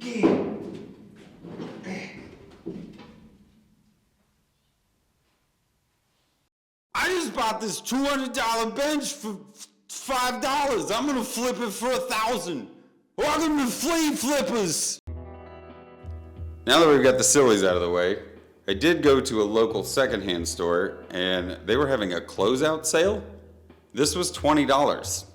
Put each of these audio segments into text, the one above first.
I just bought this $200 bench for $5. I'm gonna flip it for $1,000. Welcome to Flea Flippers. Now that we've got the sillies out of the way, I did go to a local secondhand store and they were having a closeout sale. This was $20.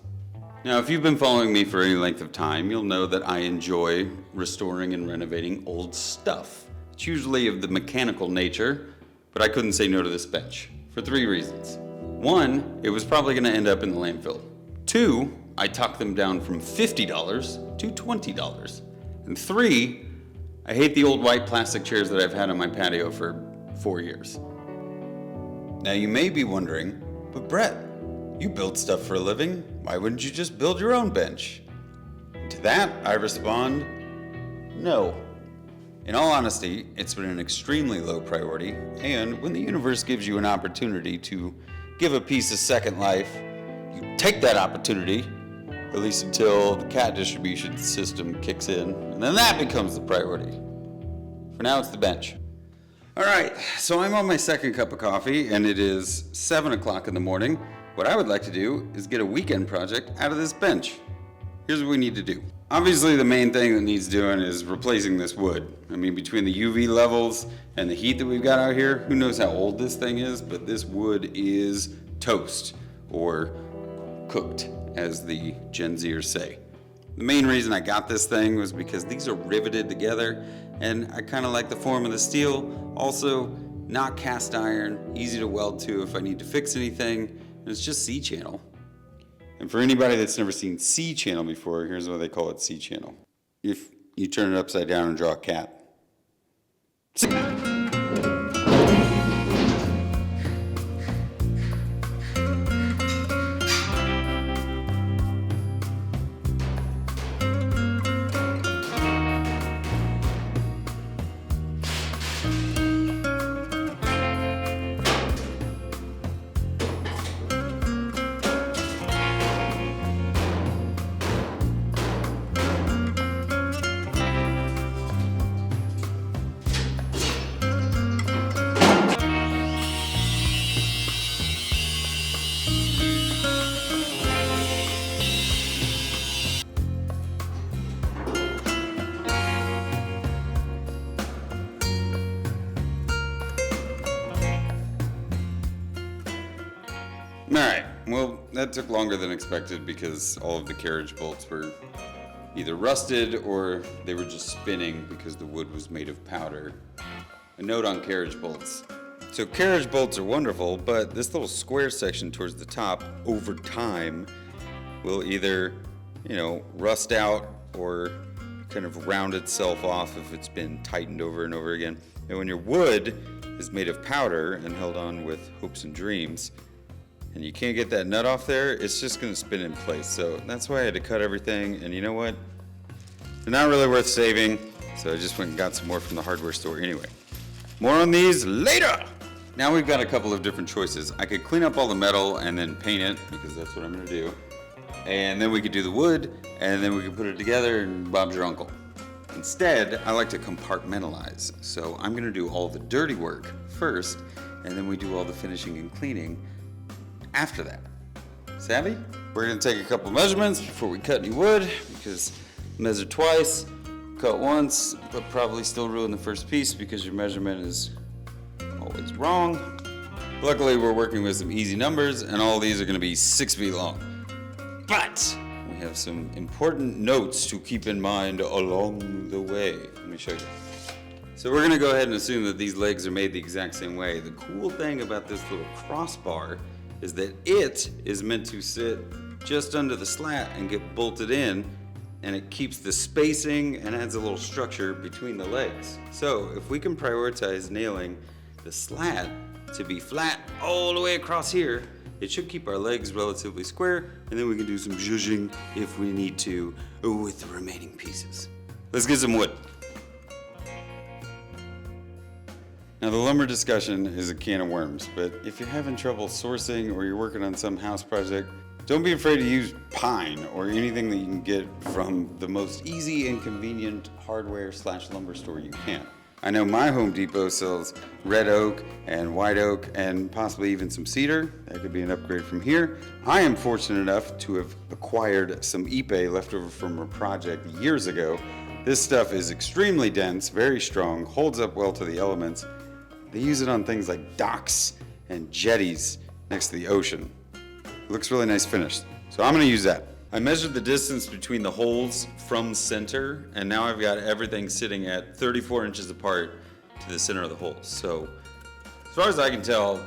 Now, if you've been following me for any length of time, you'll know that I enjoy restoring and renovating old stuff. It's usually of the mechanical nature, but I couldn't say no to this bench for 3 reasons. 1, it was probably gonna end up in the landfill. 2, I talked them down from $50 to $20. And 3, I hate the old white plastic chairs that I've had on my patio for 4 years. Now you may be wondering, but Brett, you build stuff for a living. Why wouldn't you just build your own bench? To that, I respond, no. In all honesty, it's been an extremely low priority, and when the universe gives you an opportunity to give a piece a second life, you take that opportunity, at least until the cat distribution system kicks in, and then that becomes the priority. For now, it's the bench. All right, so I'm on my second cup of coffee, and it is 7 o'clock in the morning. What I would like to do is get a weekend project out of this bench. Here's what we need to do. Obviously, the main thing that needs doing is replacing this wood. I mean, between the UV levels and the heat that we've got out here, who knows how old this thing is, but this wood is toast, or cooked, as the Gen Zers say. The main reason I got this thing was because these are riveted together, and I kind of like the form of the steel. Also, not cast iron, easy to weld to if I need to fix anything. It's just C-channel. And for anybody that's never seen C-channel before, here's why they call it C-channel. If you turn it upside down and draw a cat. Alright, well, that took longer than expected because all of the carriage bolts were either rusted or they were just spinning because the wood was made of powder. A note on carriage bolts. So carriage bolts are wonderful, but this little square section towards the top, over time, will either, rust out or kind of round itself off if it's been tightened over and over again. And when your wood is made of powder and held on with hopes and dreams, and you can't get that nut off there, it's just gonna spin in place. So that's why I had to cut everything, and you know what? They're not really worth saving, so I just went and got some more from the hardware store anyway. More on these later! Now we've got a couple of different choices. I could clean up all the metal and then paint it, because that's what I'm gonna do. And then we could do the wood, and then we could put it together and Bob's your uncle. Instead, I like to compartmentalize. So I'm gonna do all the dirty work first, and then we do all the finishing and cleaning after that. Savvy? We're gonna take a couple measurements before we cut any wood, because measure twice, cut once, but probably still ruin the first piece because your measurement is always wrong. Luckily, we're working with some easy numbers, and all these are gonna be 6 feet long. But we have some important notes to keep in mind along the way. Let me show you. So we're gonna go ahead and assume that these legs are made the exact same way. The cool thing about this little crossbar is that it is meant to sit just under the slat and get bolted in, and it keeps the spacing and adds a little structure between the legs. So if we can prioritize nailing the slat to be flat all the way across here, it should keep our legs relatively square, and then we can do some zhuzhing if we need to with the remaining pieces. Let's get some wood. Now the lumber discussion is a can of worms, but if you're having trouble sourcing or you're working on some house project, Don't be afraid to use pine or anything that you can get from the most easy and convenient hardware/lumber store you can. I know my Home Depot sells red oak and white oak and possibly even some cedar. That could be an upgrade from here. I am fortunate enough to have acquired some ipe left over from a project years ago. This stuff is extremely dense, very strong, holds up well to the elements. They use it on things like docks and jetties next to the ocean. It looks really nice finished, so I'm gonna use that. I measured the distance between the holes from center, and now I've got everything sitting at 34 inches apart to the center of the holes. So, as far as I can tell,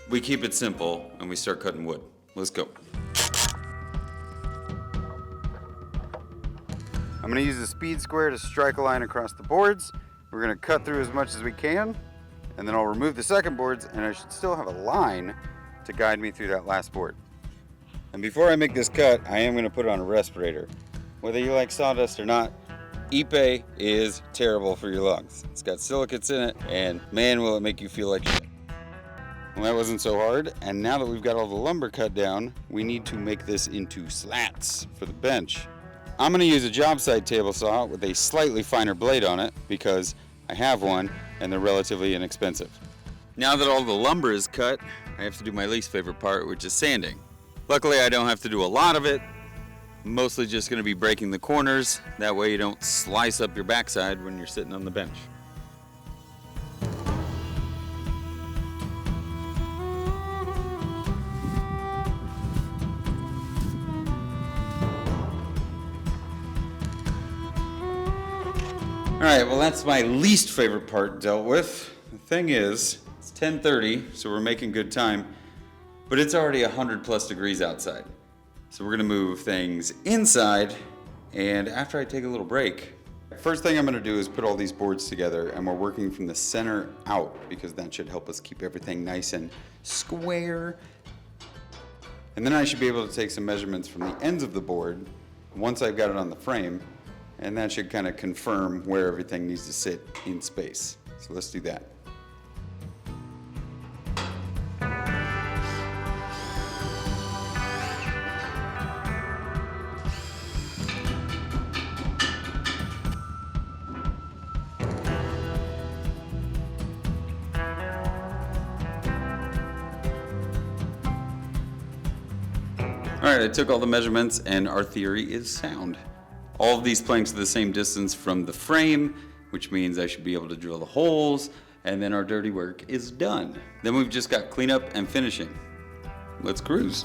we keep it simple and we start cutting wood. Let's go. I'm gonna use a speed square to strike a line across the boards. We're gonna cut through as much as we can, and then I'll remove the second boards, and I should still have a line to guide me through that last board. And before I make this cut, I am gonna put it on a respirator. Whether you like sawdust or not, ipe is terrible for your lungs. It's got silicates in it, and man, will it make you feel like shit. Well, that wasn't so hard, and now that we've got all the lumber cut down, we need to make this into slats for the bench. I'm gonna use a job site table saw with a slightly finer blade on it because I have one and they're relatively inexpensive. Now that all the lumber is cut, I have to do my least favorite part, which is sanding. Luckily, I don't have to do a lot of it. I'm mostly just gonna be breaking the corners. That way you don't slice up your backside when you're sitting on the bench. All right, well, that's my least favorite part dealt with. The thing is, it's 10:30, so we're making good time, but it's already 100+ degrees outside. So we're gonna move things inside, and after I take a little break, first thing I'm gonna do is put all these boards together, and we're working from the center out because that should help us keep everything nice and square. And then I should be able to take some measurements from the ends of the board once I've got it on the frame, and that should kind of confirm where everything needs to sit in space. So let's do that. All right, I took all the measurements and our theory is sound. All of these planks are the same distance from the frame, which means I should be able to drill the holes, and then our dirty work is done. Then we've just got cleanup and finishing. Let's cruise.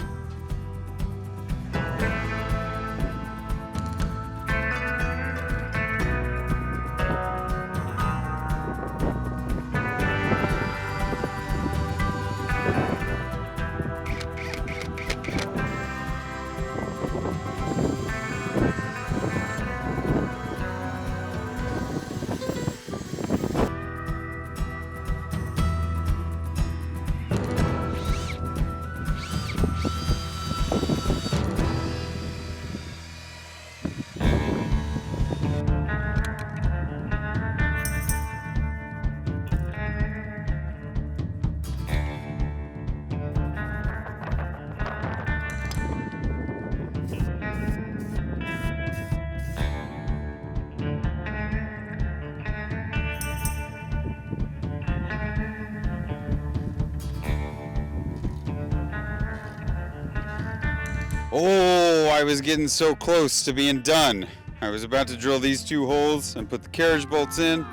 Oh, I was getting so close to being done. I was about to drill these two holes and put the carriage bolts in,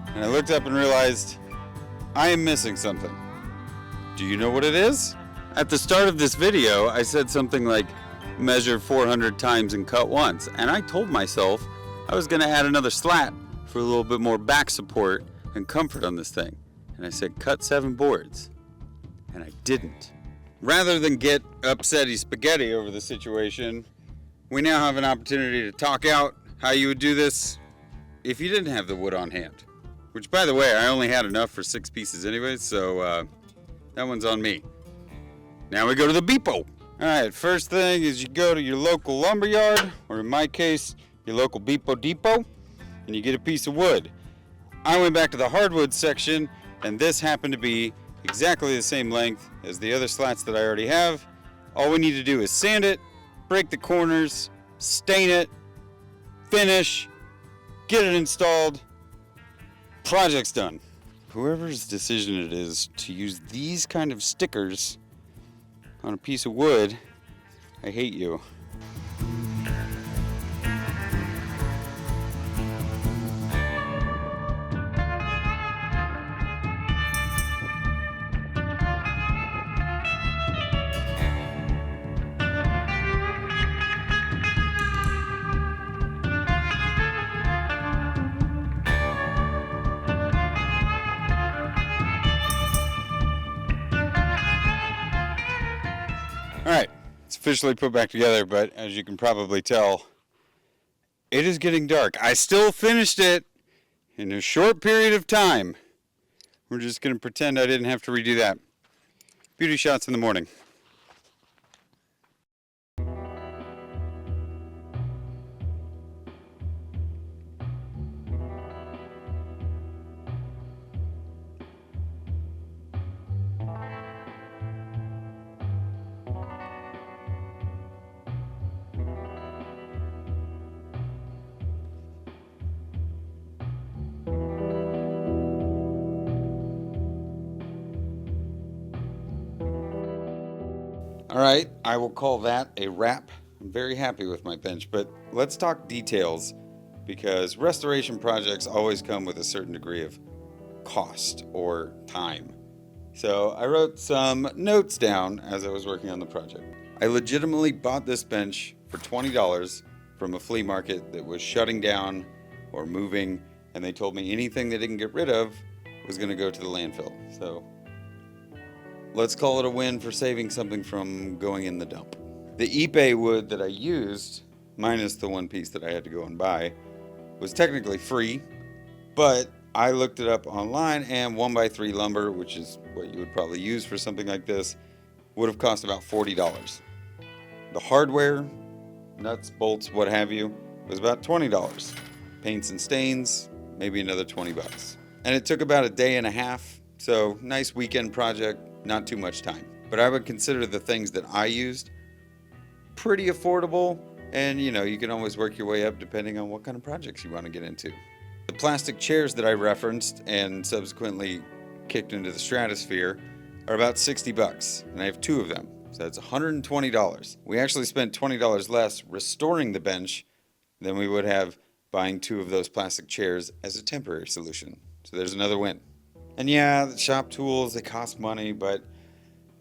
and I looked up and realized I am missing something. Do you know what it is? At the start of this video, I said something like measure 400 times and cut once, and I told myself I was gonna add another slat for a little bit more back support and comfort on this thing. And I said cut 7 boards, and I didn't. Rather than get upsetty spaghetti over the situation, we now have an opportunity to talk out how you would do this if you didn't have the wood on hand. Which, by the way, I only had enough for 6 pieces anyway, so that one's on me. Now we go to the Beepo. All right, first thing is you go to your local lumber yard, or in my case, your local Beepo Depot, and you get a piece of wood. I went back to the hardwood section, and this happened to be exactly the same length as the other slats that I already have, All we need to do is sand it, break the corners, stain it, finish, get it installed. Project's done. Whoever's decision it is to use these kind of stickers on a piece of wood, I hate you. Alright, it's officially put back together, but as you can probably tell, it is getting dark. I still finished it in a short period of time. We're just going to pretend I didn't have to redo that. Beauty shots in the morning. Alright, I will call that a wrap. I'm very happy with my bench, but let's talk details, because restoration projects always come with a certain degree of cost or time. So I wrote some notes down as I was working on the project. I legitimately bought this bench for $20 from a flea market that was shutting down or moving, and they told me anything they didn't get rid of was going to go to the landfill. So let's call it a win for saving something from going in the dump. The Ipe wood that I used, minus the one piece that I had to go and buy, was technically free, but I looked it up online, and 1x3 lumber, which is what you would probably use for something like this, would have cost about $40. The hardware, nuts, bolts, what have you, was about $20. Paints and stains, maybe another 20 bucks. And it took about a day and a half, so nice weekend project. Not too much time, but I would consider the things that I used pretty affordable, and you can always work your way up depending on what kind of projects you want to get into. The plastic chairs that I referenced and subsequently kicked into the stratosphere are about 60 bucks, and I have 2 of them, so that's $120. We actually spent $20 less restoring the bench than we would have buying 2 of those plastic chairs as a temporary solution. So there's another win. And yeah, the shop tools, they cost money, but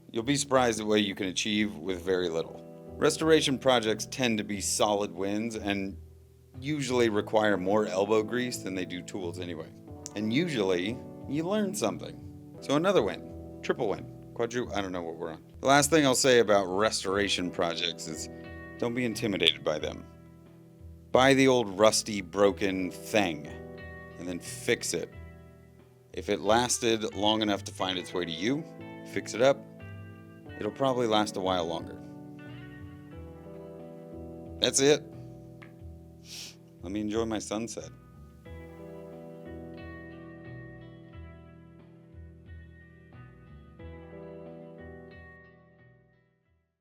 you'll be surprised at what you can achieve with very little. Restoration projects tend to be solid wins and usually require more elbow grease than they do tools anyway. And usually, you learn something. So another win, triple win, quadruple, I don't know what we're on. The last thing I'll say about restoration projects is don't be intimidated by them. Buy the old rusty, broken thing and then fix it. If it lasted long enough to find its way to you, fix it up, it'll probably last a while longer. That's it. Let me enjoy my sunset.